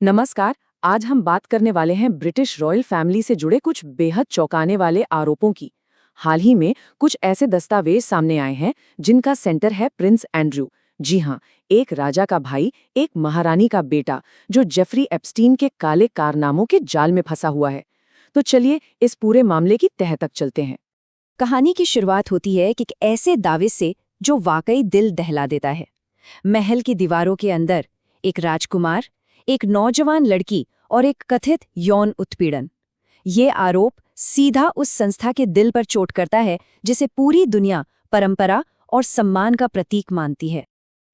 नमस्कार। आज हम बात करने वाले हैं ब्रिटिश रॉयल फैमिली से जुड़े कुछ बेहद चौंकाने वाले आरोपों की। हाल ही में कुछ ऐसे दस्तावेज सामने आए हैं जिनका सेंटर है प्रिंस एंड्रयू। जी हाँ, एक राजा का भाई, एक महारानी का बेटा, जो जेफरी एप्स्टीन के काले कारनामों के जाल में फंसा हुआ है। तो चलिए इस पूरे मामले की तह तक चलते हैं। कहानी की शुरुआत होती है कि एक ऐसे दावे से जो वाकई दिल दहला देता है। महल की दीवारों के अंदर एक राजकुमार, एक नौजवान लड़की और एक कथित यौन उत्पीड़न। ये आरोप सीधा उस संस्था के दिल पर चोट करता है जिसे पूरी दुनिया परंपरा और सम्मान का प्रतीक मानती है।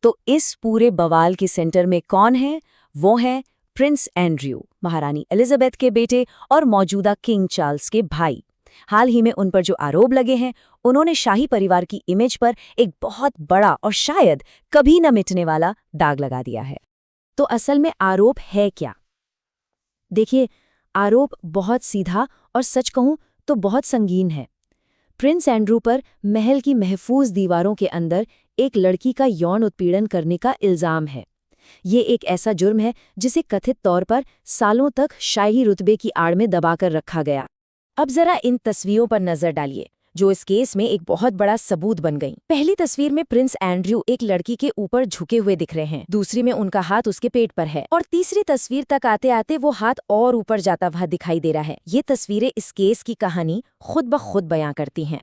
तो इस पूरे बवाल के सेंटर में कौन है? वो है प्रिंस एंड्रयू, महारानी एलिजाबेथ के बेटे और मौजूदा किंग चार्ल्स के भाई। हाल ही में उन पर जो आरोप लगे हैं, उन्होंने शाही परिवार की इमेज पर एक बहुत बड़ा और शायद कभी न मिटने वाला दाग लगा दिया है। तो असल में आरोप है क्या? देखिए, आरोप बहुत सीधा और सच कहूं तो बहुत संगीन है। प्रिंस एंड्रू पर महल की महफूज दीवारों के अंदर एक लड़की का यौन उत्पीड़न करने का इल्जाम है। ये एक ऐसा जुर्म है जिसे कथित तौर पर सालों तक शाही रुतबे की आड़ में दबाकर रखा गया। अब जरा इन तस्वीरों पर नजर डालिए, जो इस केस में एक बहुत बड़ा सबूत बन गई। पहली तस्वीर में प्रिंस एंड्रयू एक लड़की के ऊपर झुके हुए दिख रहे हैं, दूसरी में उनका हाथ उसके पेट पर है, और तीसरी तस्वीर तक आते आते वो हाथ और ऊपर जाता हुआ दिखाई दे रहा है। ये तस्वीरें इस केस की कहानी खुद ब खुद बयां करती हैं।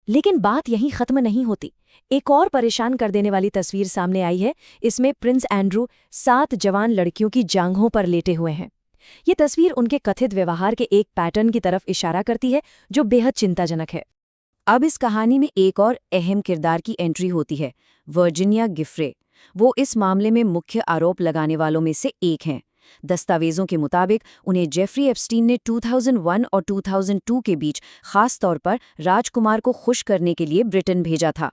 लेकिन बात यहीं खत्म नहीं होती। एक और परेशान कर देने वाली तस्वीर सामने आई है। इसमें प्रिंस एंड्रू 7 जवान लड़कियों की जांघों पर लेटे हुए हैं। ये तस्वीर उनके कथित व्यवहार के एक पैटर्न की तरफ इशारा करती है जो बेहद चिंताजनक है। अब इस कहानी में एक और अहम किरदार की एंट्री होती है, वर्जीनिया गिफरे। वो इस मामले में मुख्य आरोप लगाने वालों में से एक हैं। दस्तावेजों के मुताबिक उन्हें जेफरी एप्स्टीन ने 2001 और 2002 के बीच खास तौर पर राजकुमार को खुश करने के लिए ब्रिटेन भेजा था।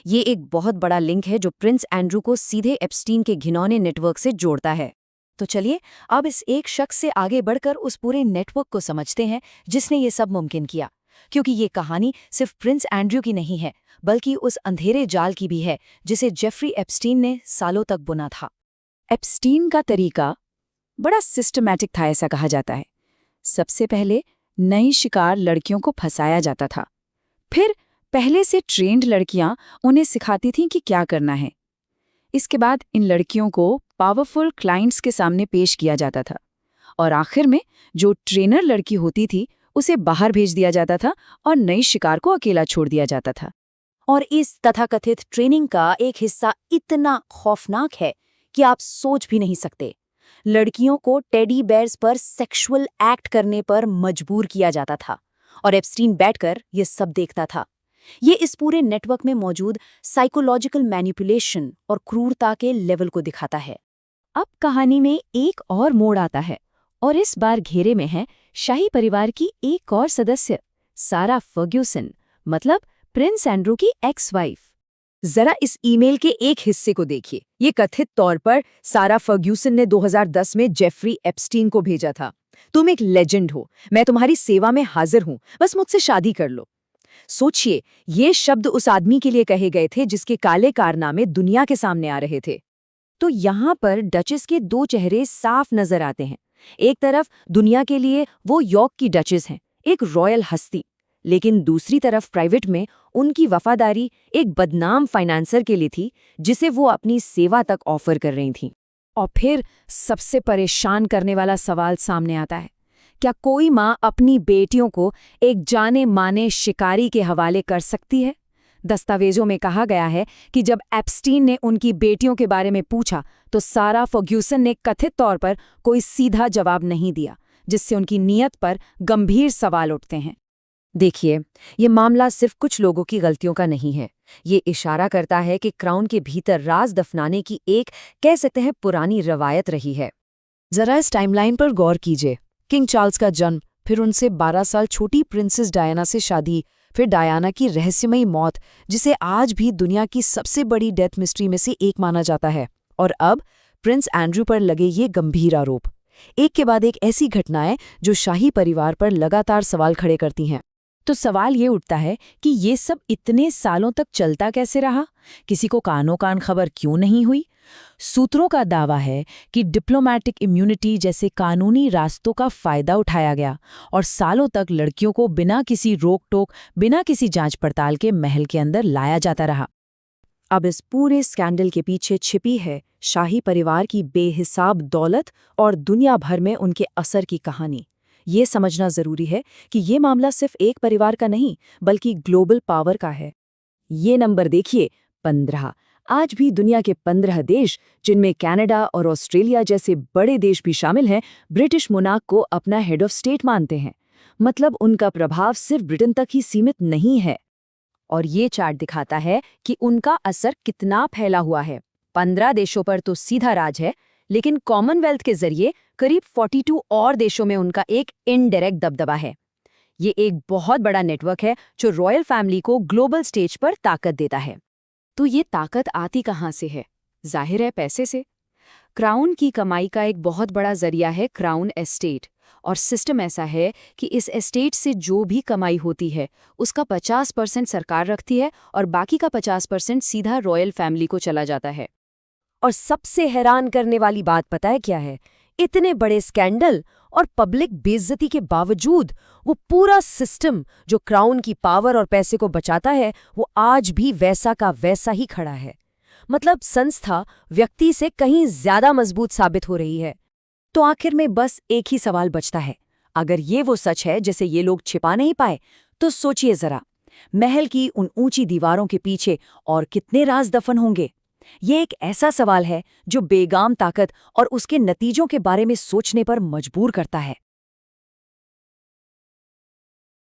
ये एक बहुत बड़ा लिंक है जो प्रिंस एंड्रू को सीधे एप्स्टीन के घिनौने नेटवर्क से जोड़ता है। तो चलिए अब इस एक शख्स से आगे बढ़कर उस पूरे नेटवर्क को समझते हैं जिसने ये सब मुमकिन किया। क्योंकि ये कहानी सिर्फ प्रिंस एंड्रयू की नहीं है, बल्कि उस अंधेरे जाल की भी है जिसे जेफरी एप्स्टीन ने सालों तक बुना था। एप्स्टीन का तरीका बड़ा सिस्टमैटिक था, ऐसा कहा जाता है। सबसे पहले नई शिकार लड़कियों को फंसाया जाता था। फिर पहले से ट्रेंड लड़कियां उन्हें सिखाती थीं कि क्या करना है। इसके बाद इन लड़कियों को पावरफुल क्लाइंट्स के सामने पेश किया जाता था, और आखिर में जो ट्रेनर लड़की होती थी उसे बाहर भेज दिया जाता था और नई शिकार को अकेला छोड़ दिया जाता था। और इस तथाकथित ट्रेनिंग का एक हिस्सा इतना खौफनाक है कि आप सोच भी नहीं सकते। लड़कियों को टेडी बेयर्स पर सेक्सुअल एक्ट करने पर मजबूर किया जाता था, और एप्स्टीन बैठकर ये सब देखता था। ये इस पूरे नेटवर्क में मौजूद साइकोलॉजिकल मैनिपुलेशन और क्रूरता के लेवल को दिखाता है। अब कहानी में एक और मोड़ आता है, और इस बार घेरे में है शाही परिवार की एक और सदस्य, सारा फर्ग्यूसन, मतलब प्रिंस एंड्रू की एक्स वाइफ। जरा इस ईमेल के एक हिस्से को देखिए। ये कथित तौर पर सारा फर्ग्यूसन ने 2010 में जेफरी एप्स्टीन को भेजा था। तुम एक लेजेंड हो, मैं तुम्हारी सेवा में हाजिर हूं, बस मुझसे शादी कर लो। सोचिए, ये शब्द उस आदमी के लिए कहे गए थे जिसके काले कारनामे दुनिया के सामने आ रहे थे। तो यहाँ पर डचेस के दो चेहरे साफ नजर आते हैं। एक तरफ दुनिया के लिए वो यॉर्क की डचेस हैं, एक रॉयल हस्ती, लेकिन दूसरी तरफ प्राइवेट में उनकी वफादारी एक बदनाम फाइनेंसर के लिए थी जिसे वो अपनी सेवा तक ऑफर कर रही थीं। और फिर सबसे परेशान करने वाला सवाल सामने आता है, क्या कोई माँ अपनी बेटियों को एक जाने माने शिकारी के हवाले कर सकती है? दस्तावेजों में कहा गया है कि जब एप्स्टीन ने उनकी बेटियों के बारे में पूछा तो सारा फर्ग्यूसन ने कथित तौर पर कोई सीधा जवाब नहीं दिया, जिससे उनकी नीयत पर गंभीर सवाल उठते हैं। देखिए, ये मामला सिर्फ कुछ लोगों की गलतियों का नहीं है। ये इशारा करता है कि क्राउन के भीतर राज दफनाने की एक, कह सकते हैं, पुरानी रवायत रही है। जरा इस टाइमलाइन पर गौर कीजिए। किंग चार्ल्स का जन्म, फिर उनसे 12 साल छोटी प्रिंसेस डायना से शादी, फिर डायना की रहस्यमयी मौत, जिसे आज भी दुनिया की सबसे बड़ी डेथ मिस्ट्री में से एक माना जाता है, और अब प्रिंस एंड्रयू पर लगे ये गंभीर आरोप। एक के बाद एक ऐसी घटनाएं जो शाही परिवार पर लगातार सवाल खड़े करती हैं। तो सवाल ये उठता है कि ये सब इतने सालों तक चलता कैसे रहा? किसी को कानो कान खबर क्यों नहीं हुई? सूत्रों का दावा है कि डिप्लोमैटिक इम्यूनिटी जैसे कानूनी रास्तों का फायदा उठाया गया और सालों तक लड़कियों को बिना किसी रोक-टोक, बिना किसी जांच पड़ताल के महल के अंदर लाया जाता रहा। अब इस पूरे स्कैंडल के पीछे छिपी है शाही परिवार की बेहिसाब दौलत और दुनिया भर में उनके असर की कहानी। ये समझना जरूरी है कि ये मामला सिर्फ एक परिवार का नहीं, बल्कि ग्लोबल पावर का है। ये नंबर देखिए, 15। आज भी दुनिया के 15 देश, जिनमें कनाडा और ऑस्ट्रेलिया जैसे बड़े देश भी शामिल हैं, ब्रिटिश मोनार्क को अपना हेड ऑफ स्टेट मानते हैं। मतलब उनका प्रभाव सिर्फ ब्रिटेन तक ही सीमित नहीं है। और ये चार्ट दिखाता है कि उनका असर कितना फैला हुआ है। 15 देशों पर तो सीधा राज है, लेकिन कॉमनवेल्थ के जरिए करीब 42 और देशों में उनका एक इनडायरेक्ट दबदबा है। ये एक बहुत बड़ा नेटवर्क है जो रॉयल फैमिली को ग्लोबल स्टेज पर ताकत देता है। तो ये ताकत आती कहाँ से है? जाहिर है, पैसे से। क्राउन की कमाई का एक बहुत बड़ा जरिया है क्राउन एस्टेट, और सिस्टम ऐसा है कि इस एस्टेट से जो भी कमाई होती है उसका 50% सरकार रखती है और बाकी का 50% सीधा रॉयल फैमिली को चला जाता है। और सबसे हैरान करने वाली बात पता है क्या है? इतने बड़े स्कैंडल और पब्लिक बेइज्जती के बावजूद वो पूरा सिस्टम जो क्राउन की पावर और पैसे को बचाता है, वो आज भी वैसा का वैसा ही खड़ा है। मतलब संस्था व्यक्ति से कहीं ज्यादा मजबूत साबित हो रही है। तो आखिर में बस एक ही सवाल बचता है, अगर ये वो सच है जिसे ये लोग छिपा नहीं पाए, तो सोचिए जरा, महल की उन ऊंची दीवारों के पीछे और कितने राज दफन होंगे। ये एक ऐसा सवाल है जो बेगाम ताकत और उसके नतीजों के बारे में सोचने पर मजबूर करता है।